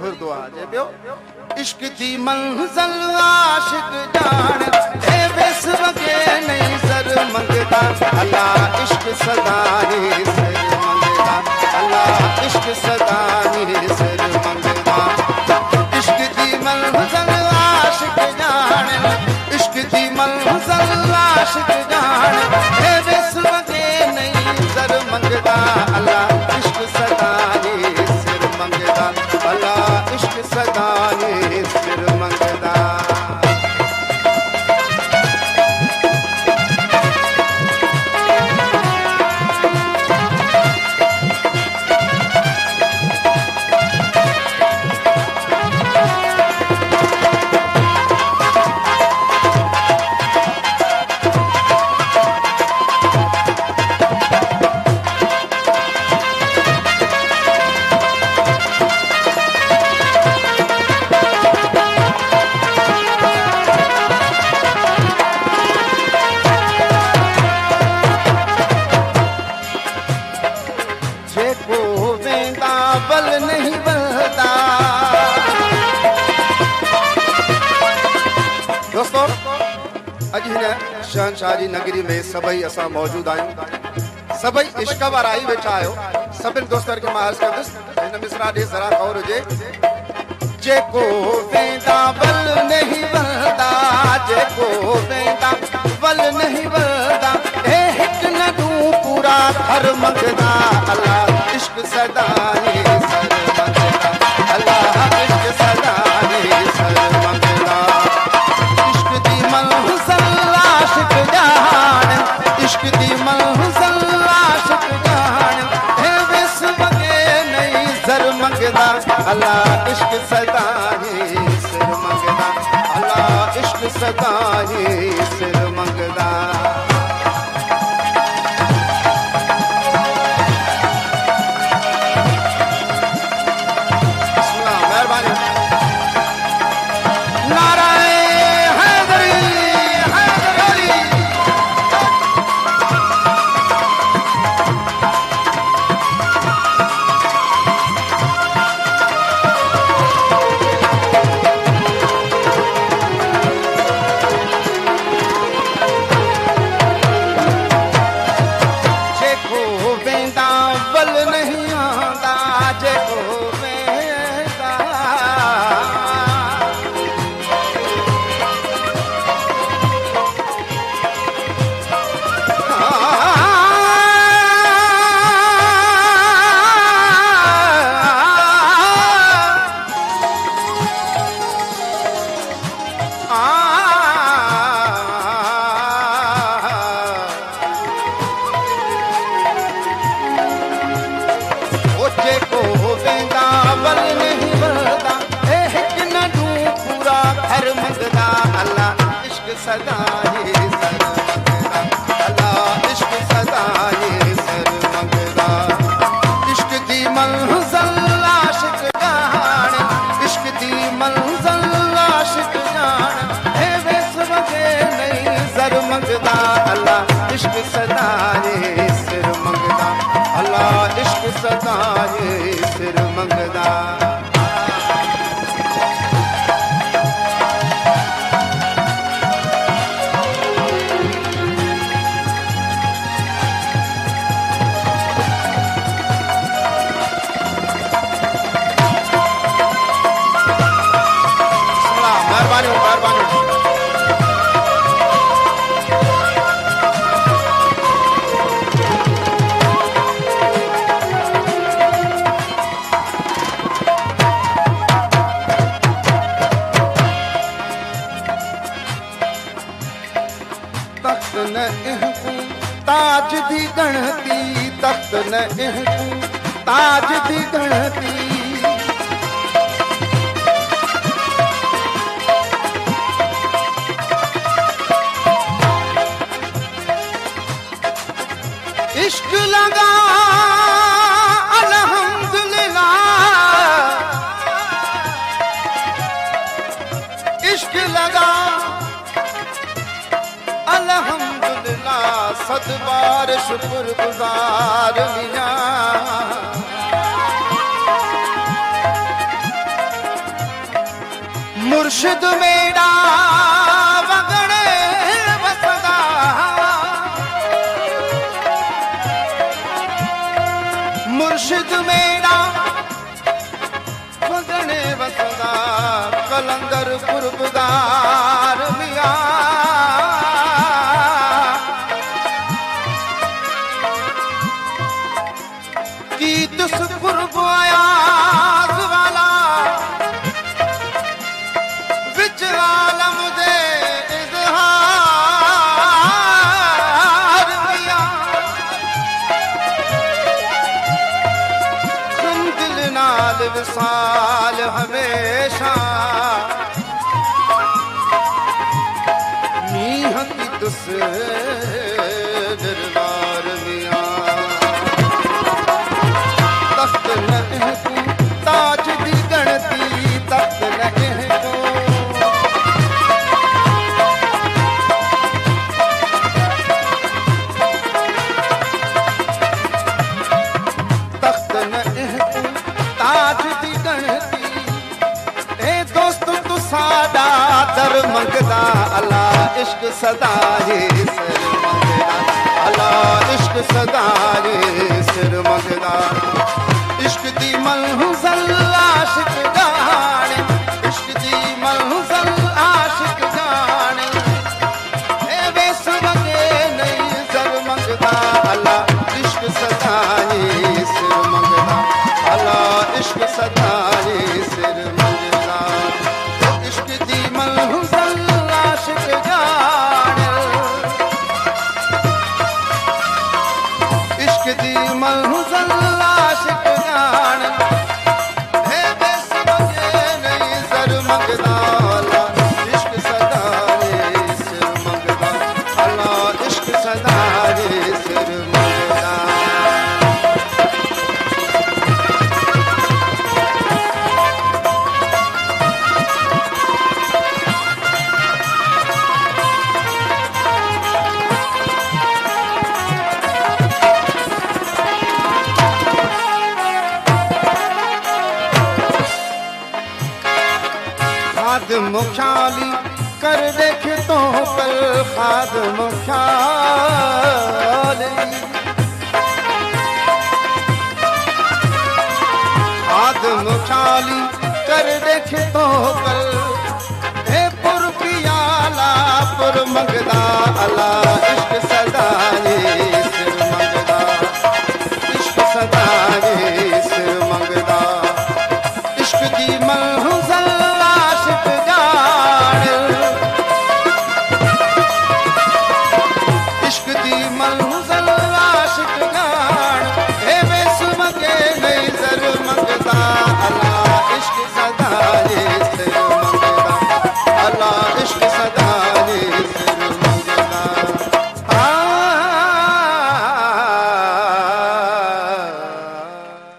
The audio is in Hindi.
गुरुद्वा जे पियो इश्क दी मंज़िल आशिक जान ए बेस वगे नहीं सर मंगदा अल्लाह इश्क सदा ही सर मंगदा अल्लाह इश्क सदा ही सर मंगदा इश्क दी मंज़िल आशिक जान इश्क दी मंज़िल आशिक जान ए बेस वगे नहीं सर मंगदा अल्लाह इश्क सदा ही सर मंगदा अल्लाह इश्क सदा ही सर मंगदा शहनशाही नगरी में सबई असा मौजूद आयो सबई इश्क वारा ही वेठा आयो सभिन दोस्तन के मां अर्ज करदुस इन मिसरा दे जरा गौर जे जेको वेंदा बल नहीं वलदा जेको वेंदा बल नहीं वलदा ए हिक न दू पूरा घर मंगदा अल्लाह इश्क सदा ही सर मंगदा अल्लाह इश्क सदा ही सर मंगदा इश्क दी मंज़िल आशिक जान इश्क दी मंज़िल आशिक जान ए विस वगे नहीं सर मंगदा अल्लाह इश्क सदा ही सिर मंगदा अल्लाह इश्क सदा ही सिर मंगदा सदा ही सर मंगदा अल्लाह इश्क सदा ही सर मंगदा इश्क दी मंज़िल आशिक जान इश्क दी मंज़िल आशिक जान ए वेस वगे नहीं सर मंगदा अल्लाह इश्क सदा ही सिर मंगदा अल्लाह इश्क सदा ही सिर मंगदा तख्त न ताज दी गणती तख्त न ताज दी गणती इश्क लगा अल्हम्दुलिल्लाह इश्क लगा अल्हम्दुलिल्लाह सद बार शुक्र गुजार मियां मुर्शिद मेरा वगणे वसदा मुर्शिद मेरा वगणे वसदा कलंदर कुर्बदार मिया की तुस कुर्ब आयाज वाला विच आलम दे इज़हार मिया तुम दिल नाल विसाल हमेशा मीह की तुस दरबार मिया तख्त नहीं तू ताज दी गणती तख्त नहीं तू तख्त नहीं तू ताज दी गणती ए दोस्त तू साडा दर मंगदा अला इश्क सदा ही सिर मंगदा अला इश्क सदा ही सिर मंगदा इश्क दी मंज़िल आशिक जाने इश्क दी मंज़िल आशिक जाने ए वेस मंगे नहीं सर मंगदा अला इश्क सदा ही सिर मंगदा अला इश्क सदा ही सिर मंगदा इश्क दी मंज़िल आशिक जाने इश्क दी मंज़िल आशिक जाने है बेस मंगे नहीं सर मंगदा अला इश्क सदा ही सिर मंगदा अला इश्क सदा ही सिर मंगदा खादम ख्याली कर देख तो पर खादम ख्याली खादम ख्याली